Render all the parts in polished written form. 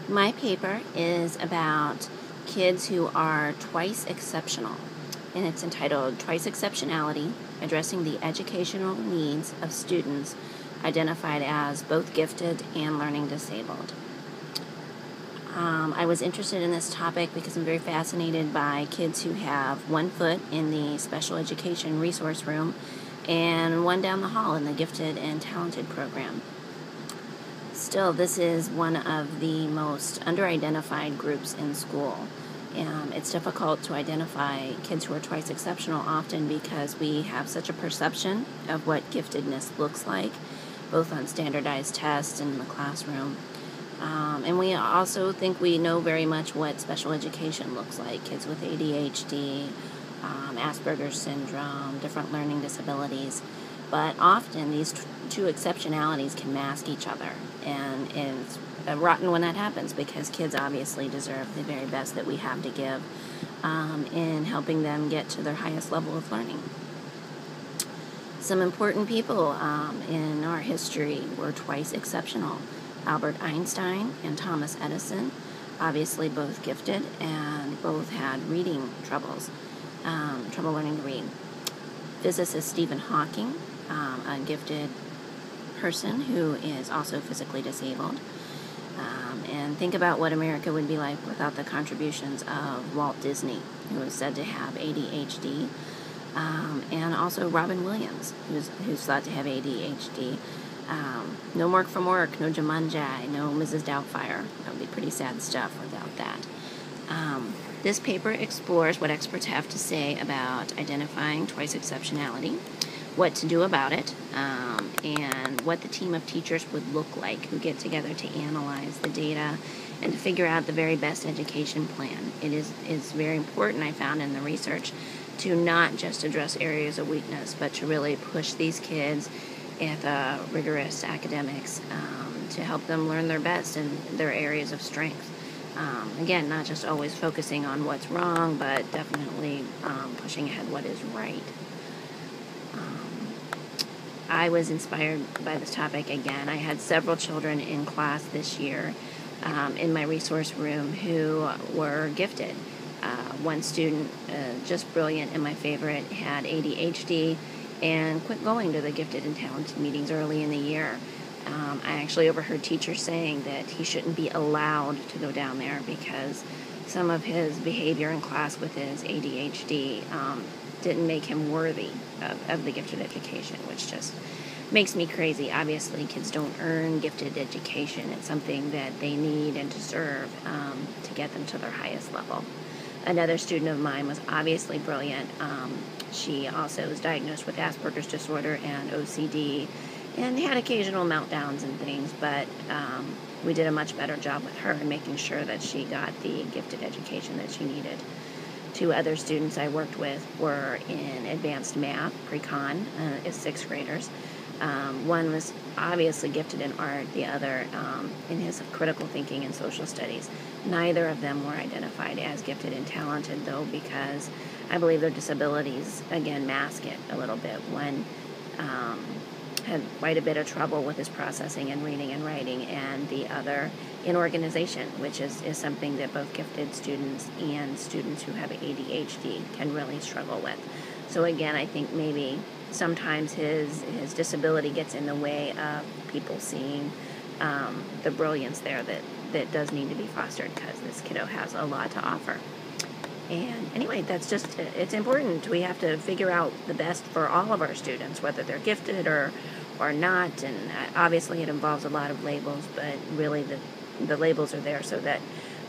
My paper is about kids who are twice exceptional, and it's entitled Twice Exceptionality, Addressing the Educational Needs of Students Identified as Both Gifted and Learning Disabled. I was interested in this topic because I'm very fascinated by kids who have one foot in the special education resource room and one down the hall in the gifted and talented program. Still, this is one of the most under-identified groups in school. It's difficult to identify kids who are twice exceptional often because we have such a perception of what giftedness looks like, both on standardized tests and in the classroom. And we also think we know very much what special education looks like. Kids with ADHD, Asperger's syndrome, different learning disabilities. But often these two exceptionalities can mask each other. And it's rotten when that happens because kids obviously deserve the very best that we have to give in helping them get to their highest level of learning. Some important people in our history were twice exceptional. Albert Einstein and Thomas Edison, obviously both gifted and both had reading troubles, trouble learning to read. Physicist Stephen Hawking, a gifted person who is also physically disabled. And think about what America would be like without the contributions of Walt Disney, who is said to have ADHD, and also Robin Williams, who's thought to have ADHD. No Mark from Work, no Jumanji, no Mrs. Doubtfire. That would be pretty sad stuff without that. This paper explores what experts have to say about identifying twice exceptionality, what to do about it, and what the team of teachers would look like who get together to analyze the data and to figure out the very best education plan. It is very important, I found in the research, to not just address areas of weakness, but to really push these kids at rigorous academics to help them learn their best in their areas of strength. Again, not just always focusing on what's wrong, but definitely pushing ahead what is right. I was inspired by this topic again. I had several children in class this year in my resource room who were gifted. One student, just brilliant and my favorite, had ADHD and quit going to the gifted and talented meetings early in the year. I actually overheard teachers saying that he shouldn't be allowed to go down there because some of his behavior in class with his ADHD didn't make him worthy of the gifted education, which just makes me crazy. Obviously, kids don't earn gifted education. It's something that they need and deserve to get them to their highest level. Another student of mine was obviously brilliant. She also was diagnosed with Asperger's disorder and OCD and had occasional meltdowns and things, but we did a much better job with her in making sure that she got the gifted education that she needed. Two other students I worked with were in advanced math, pre-con, as sixth graders. One was obviously gifted in art, the other in his critical thinking and social studies. Neither of them were identified as gifted and talented, though, because I believe their disabilities, again, mask it a little bit. One had quite a bit of trouble with his processing and reading and writing, and the other in organization, which is something that both gifted students and students who have ADHD can really struggle with. So again, I think maybe sometimes his disability gets in the way of people seeing the brilliance there that does need to be fostered, because this kiddo has a lot to offer. And anyway, it's important. We have to figure out the best for all of our students, whether they're gifted or not. And obviously it involves a lot of labels, but really the labels are there so that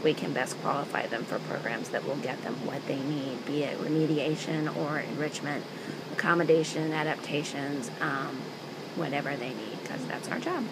we can best qualify them for programs that will get them what they need, be it remediation or enrichment, accommodation, adaptations, whatever they need, because that's our job.